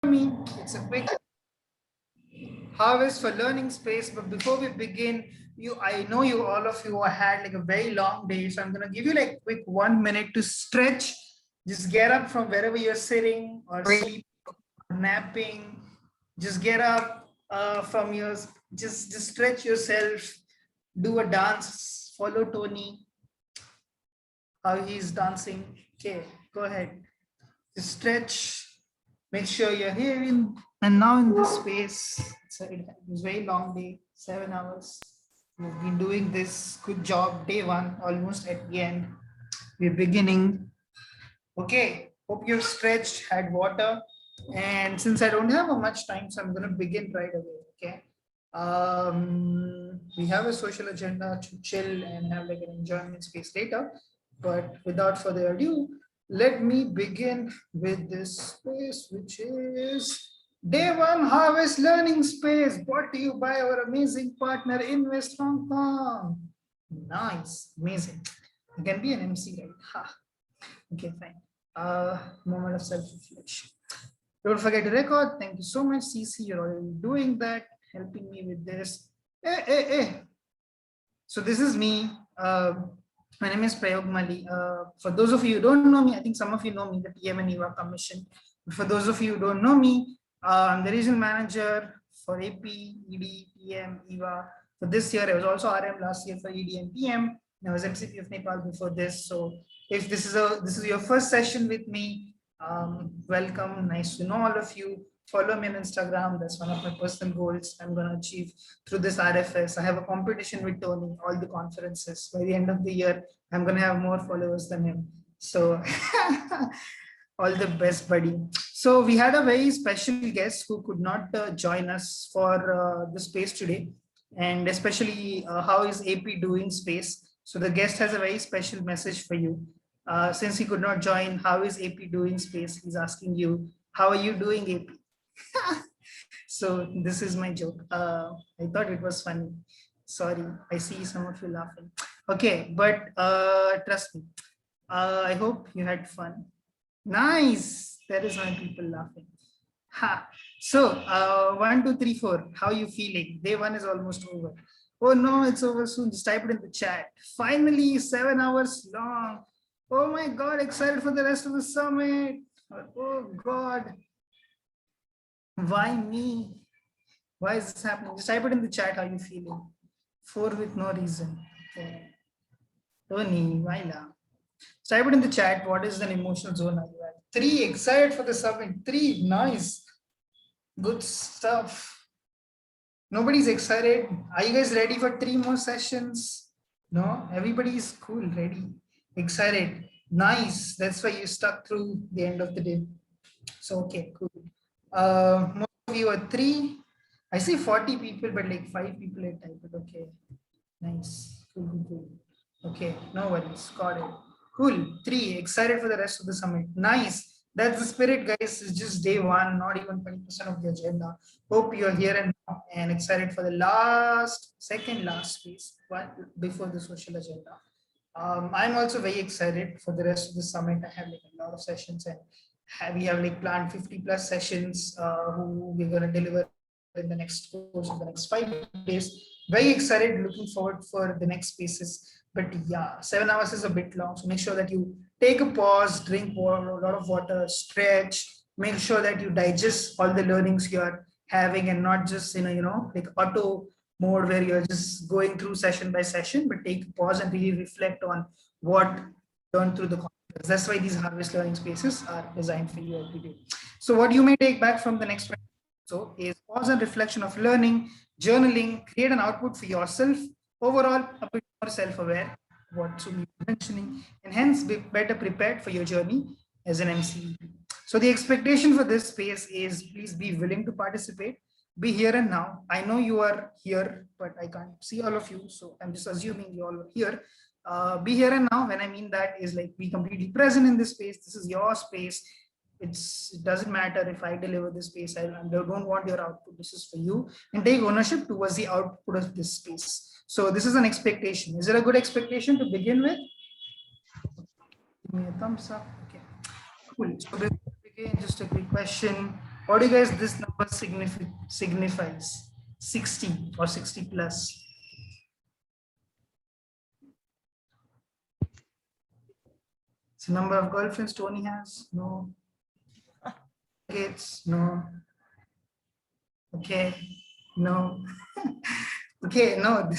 Me, it's a quick harvest for learning space. But before we begin, I know you all of you had like a very long day, so I'm gonna give you like quick 1 minute to stretch. Just get up from wherever you're sitting or sleeping, or napping. Just get up from your just stretch yourself. Do a dance. Follow Tony how he's dancing. Okay, go ahead. Just stretch. Make sure you're here in and now in this space. It was a very long day, 7 hours. We've been doing this. Good job. Day one, almost at the end. We're beginning. Okay. Hope you've stretched, had water. And since I don't have much time, so I'm going to begin right away. Okay. We have a social agenda to chill and have like an enjoyment space later. But without further ado, let me begin with this space, which is Day One Harvest Learning Space, brought to you by our amazing partner, Invest Hong Kong. Nice, amazing. You can be an MC, right? Ha. Okay, fine. Moment of self-reflection. Don't forget to record. Thank you so much, CC. You're already doing that, helping me with this. So this is me. My name is Prayog Mali. For those of you who don't know me, I think some of you know me, the TM and EVA Commission. But for those of you who don't know me, I'm the regional manager for AP, ED, TM, EVA. For this year, I was also RM last year for ED and TM. I was MCP of Nepal before this. So if this is your first session with me, welcome. Nice to know all of you. Follow me on Instagram. That's one of my personal goals I'm going to achieve through this RFS. I have a competition with Tony, all the conferences. By the end of the year, I'm going to have more followers than him. So all the best, buddy. So we had a very special guest who could not join us for the space today. And especially how is AP doing space? So the guest has a very special message for you. Since he could not join, how is AP doing space? He's asking you, how are you doing, AP? So this is my joke. I thought it was funny. Sorry, I see some of you laughing. Okay, but trust me. I hope you had fun. Nice. There is my people laughing. Ha. So 1, 2, 3, 4. How are you feeling? Day one is almost over. Oh no, it's over soon. Just type it in the chat. Finally, 7 hours long. Oh my God, excited for the rest of the summit. Oh God. Why me? Why is this happening? Just type it in the chat how you feeling. 4 with no reason. Okay. Tony, why now? Type it in the chat. What is an emotional zone are you at? 3, excited for the summit. 3, nice. Good stuff. Nobody's excited. Are you guys ready for 3 more sessions? No, everybody is cool, ready, excited. Nice. That's why you stuck through the end of the day. So, okay, cool. Most of you are 3. I see 40 people, but like 5 people had typed it. Okay, nice. Cool. Okay, no worries. Got it. Cool. 3, excited for the rest of the summit. Nice. That's the spirit, guys. It's just day one, not even 20% of the agenda. Hope you're here and excited for the second last space before the social agenda. I'm also very excited for the rest of the summit. I have like a lot of sessions and we have like planned 50 plus sessions who we're going to deliver in the next course of the next 5 days. Very excited, looking forward for the next spaces. But yeah, 7 hours is a bit long. So make sure that you take a pause, drink water, a lot of water, stretch, make sure that you digest all the learnings you're having and not just, like auto mode where you're just going through session by session, but take a pause and really reflect on what learned through the conference. That's why these harvest learning spaces are designed for you every day. So what you may take back from the next so is pause and reflection of learning, journaling, create an output for yourself, overall a bit more self-aware, what should be mentioning, and hence be better prepared for your journey as an MC. So the expectation for this space is please be willing to participate, be here and now. I know you are here, but I can't see all of you. So I'm just assuming you all are here. Be here and now. When I mean that is like be completely present in this space. This is your space. It doesn't matter if I deliver this space. I don't want your output. This is for you, and take ownership towards the output of this space. So this is an expectation. Is it a good expectation to begin with? Give me a thumbs up. Okay. Cool. So before we begin, just a quick question. What do you guys this number signifies? 60 or 60 plus? It's the number of girlfriends Tony has? No. Kids? No. Okay. No. Okay, no,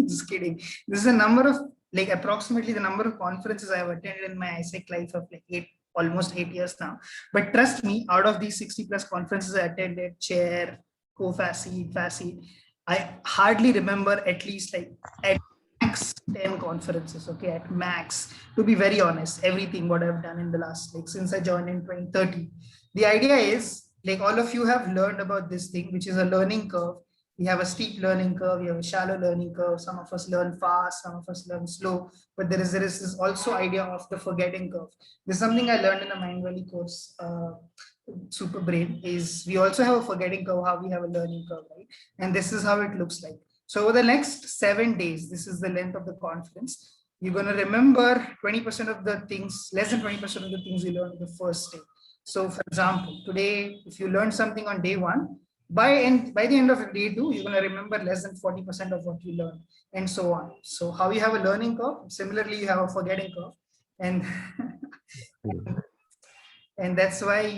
just kidding. This is a number of, like, approximately the number of conferences I have attended in my ISEC life of like almost 8 years now. But trust me, out of these 60 plus conferences I attended, chair, co-facet, facet, I hardly remember at least like at max 10 conferences, okay, at max, to be very honest, everything what I've done in the last, like since I joined in 2013. The idea is, like, all of you have learned about this thing, which is a learning curve. We have a steep learning curve, we have a shallow learning curve. Some of us learn fast, some of us learn slow, but there is this also idea of the forgetting curve. This is something I learned in the Mind Valley course, Super Brain, is we also have a forgetting curve, how we have a learning curve, right? And this is how it looks like. So over the next 7 days, this is the length of the conference, you're going to remember 20% of the things, less than 20% of the things you learned the first day. So for example, today, if you learn something on day 1, by the end of day 2, you're going to remember less than 40% of what you learned, and so on. So how you have a learning curve, similarly you have a forgetting curve, and and that's why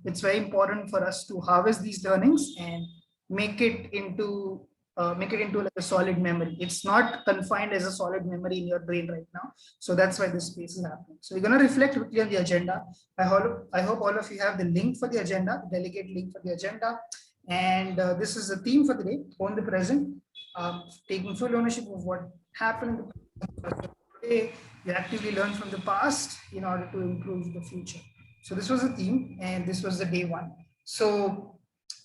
it's very important for us to harvest these learnings and make it into like a solid memory. It's not confined as a solid memory in your brain right now. So that's why this space is happening. So we're going to reflect quickly on the agenda. I hope all of you have the link for the agenda, delegate link for the agenda. And this is the theme for the day: own the present, taking full ownership of what happened today. You actively learn from the past in order to improve the future. So this was the theme, and this was the day 1. So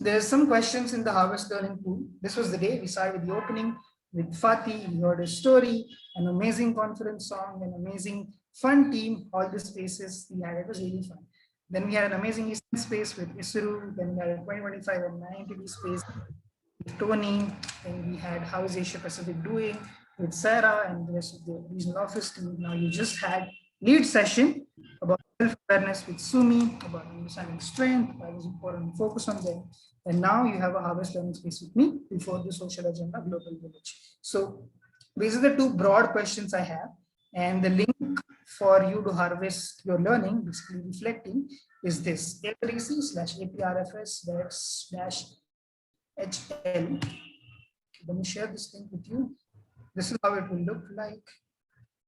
there's some questions in the Harvest Learning Pool. This was the day. We started with the opening with Fatih. We heard a story, an amazing conference song, an amazing fun team. All the spaces we had, it was really fun. Then we had an amazing Eastern space with Isuru. Then we had a 2025 and 9 space with Tony. Then we had How is Asia Pacific Doing with Sarah and the rest of the regional office team. Now you just had lead session about self-awareness with Sumi, about understanding strength, why it is important to focus on them. And now you have a Harvest Learning Space with me before the social agenda global village. So these are the 2 broad questions I have. And the link for you to harvest your learning, basically reflecting, is this: aprec/aprfs/HL. Let me share this link with you. This is how it will look like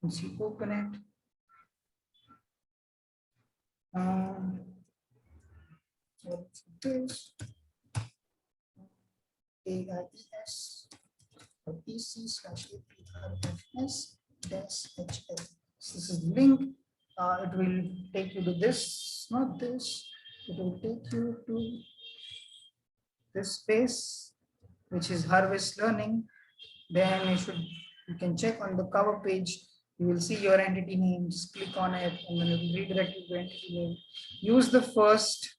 once you open it. This AIES or PC/APRFS-HL. This is the link. It will take you to this, not this. It will take you to this space, which is Harvest Learning. Then you can check on the cover page. You will see your entity name. Just click on it, and then it will redirect you to entity name. Use the first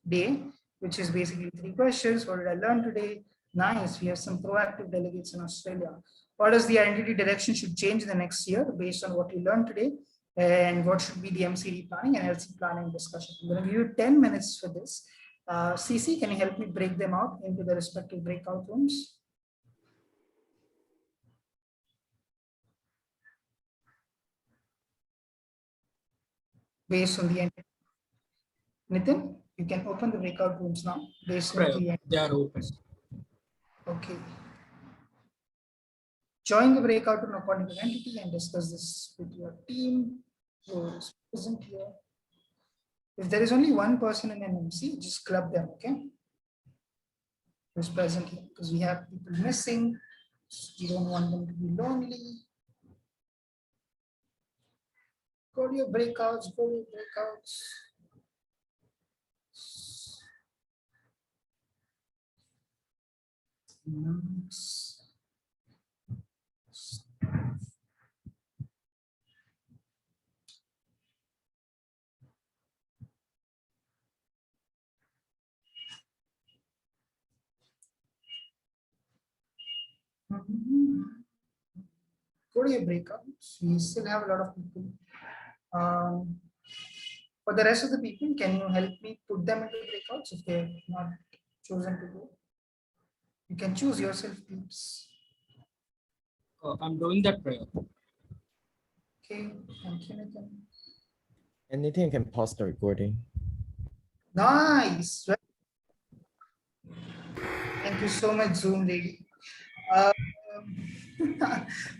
day, which is basically 3 questions. What did I learn today? Nice. We have some proactive delegates in Australia. What is the identity direction should change in the next year based on what you learned today? And what should be the MCD planning and LC planning discussion? I'm going to give you 10 minutes for this. CC, can you help me break them out into the respective breakout rooms? Based on the entity. Nitin, you can open the breakout rooms now based on the entity. They are open. Okay. Join the breakout room according to entity and discuss this with your team who is present here. If there is only one person in an MC, just club them, okay? Who's present here, because we have people missing. We don't want them to be lonely. Go to your breakouts, go to your breakouts. Nice. Go to your breakouts. We still have a lot of people. For the rest of the people, can you help me put them into breakouts if they're not chosen to go? You can choose yourself, peeps. I'm doing that prayer. Okay, thank you, Nathan. Anything you can pause the recording. Nice. Thank you so much, Zoom lady.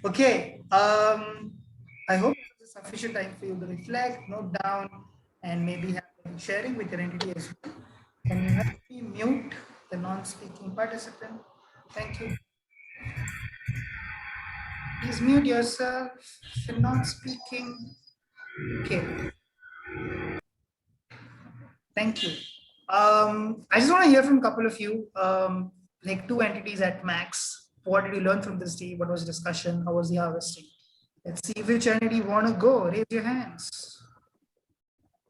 Okay. I hope this is sufficient time for you to reflect, note down, and maybe have sharing with your entity as well. Can you help me mute the non-speaking participant? Thank you. Please mute yourself if you're not speaking. Okay. Thank you. I just want to hear from a couple of you, like 2 entities at max. What did you learn from this day? What was the discussion? How was the harvesting? Let's see which entity want to go. Raise your hands.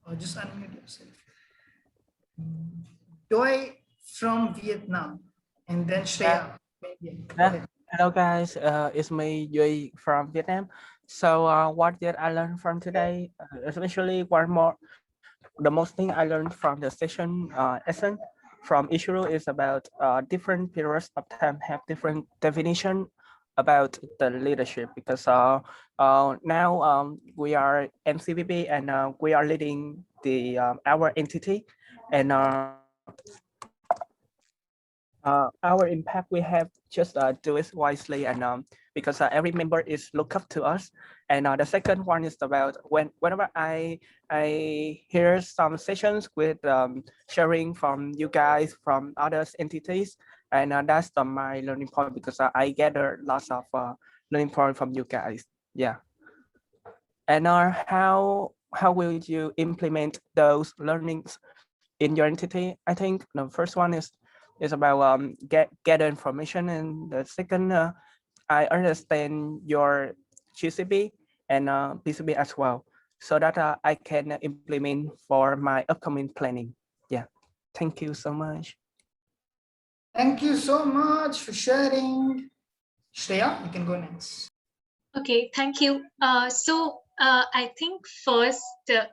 Or just unmute yourself. Doi from Vietnam. And then Shreya. Hello guys, it's me Duy from Vietnam. So what did I learn from today? Especially the most thing I learned from the session essence from Ishiro is about different periods of time have different definition about the leadership because now we are MCVP and we are leading the our entity and our impact we have just do it wisely and because every member is look up to us and the second one is about whenever I hear some sessions with sharing from you guys from other entities and that's my learning point because I gather lots of learning point from you guys. Yeah. And how will you implement those learnings in your entity? I think the first one is about gather information, and the second I understand your GCP and PCB as well, so that I can implement for my upcoming planning. Yeah, thank you so much. Thank you so much for sharing. Shreya, you can go next. Okay, thank you. I think first, to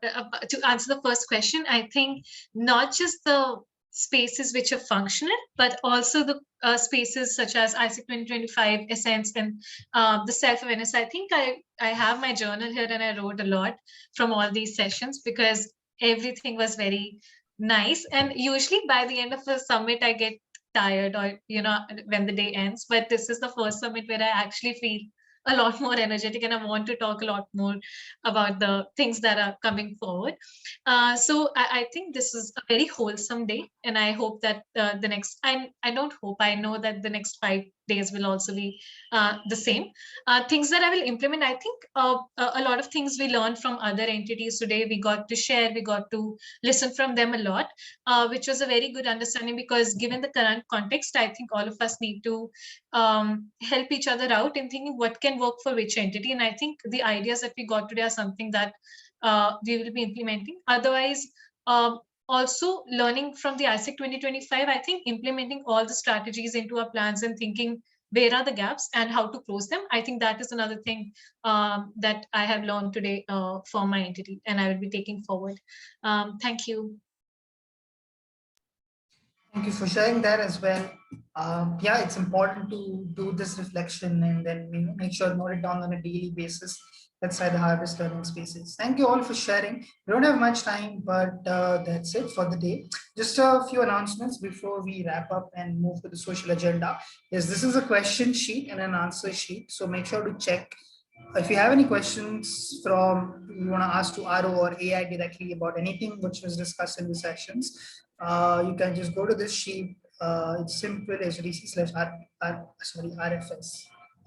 answer the first question, I think not just the spaces which are functional, but also the spaces such as ISIC 2025, Essence, and the self-awareness. I think I have my journal here and I wrote a lot from all these sessions because everything was very nice. And usually by the end of the summit, I get tired or, when the day ends. But this is the first summit where I actually feel a lot more energetic and I want to talk a lot more about the things that are coming forward. I think this is a very wholesome day and I hope that the next, I don't hope, I know that the next 5 days will also be the same. Things that I will implement, I think a lot of things we learned from other entities today. We got to share, we got to listen from them a lot, which was a very good understanding because given the current context, I think all of us need to help each other out in thinking what can work for which entity. And I think the ideas that we got today are something that we will be implementing. Otherwise, also learning from the ISIC 2025, I think implementing all the strategies into our plans and thinking where are the gaps and how to close them. I think that is another thing that I have learned today for my entity and I will be taking forward. Thank you. Thank you for sharing that as well. Yeah, it's important to do this reflection and then make sure note it down on a daily basis. That's why the harvest learning spaces. Thank you all for sharing. We don't have much time, but that's it for the day. Just a few announcements before we wrap up and move to the social agenda. Yes, this is a question sheet and an answer sheet. So make sure to check. If you have any questions from you want to ask to RO or AI directly about anything which was discussed in the sessions, you can just go to this sheet. It's simple as RFS,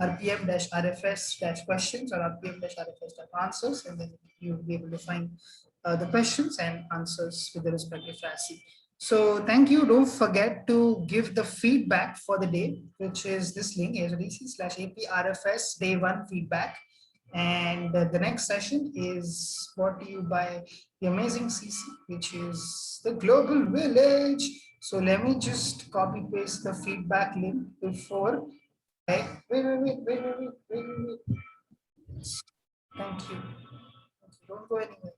RPM-RFS-questions or RPM-RFS-answers, and then you'll be able to find the questions and answers with the respective FASI. So thank you. Don't forget to give the feedback for the day, which is this link, ASDC/AP-RFS day 1 feedback. And the next session is brought to you by the amazing CC, which is the Global Village. So let me just copy paste the feedback link before. Wait. Thank you. Don't go anywhere.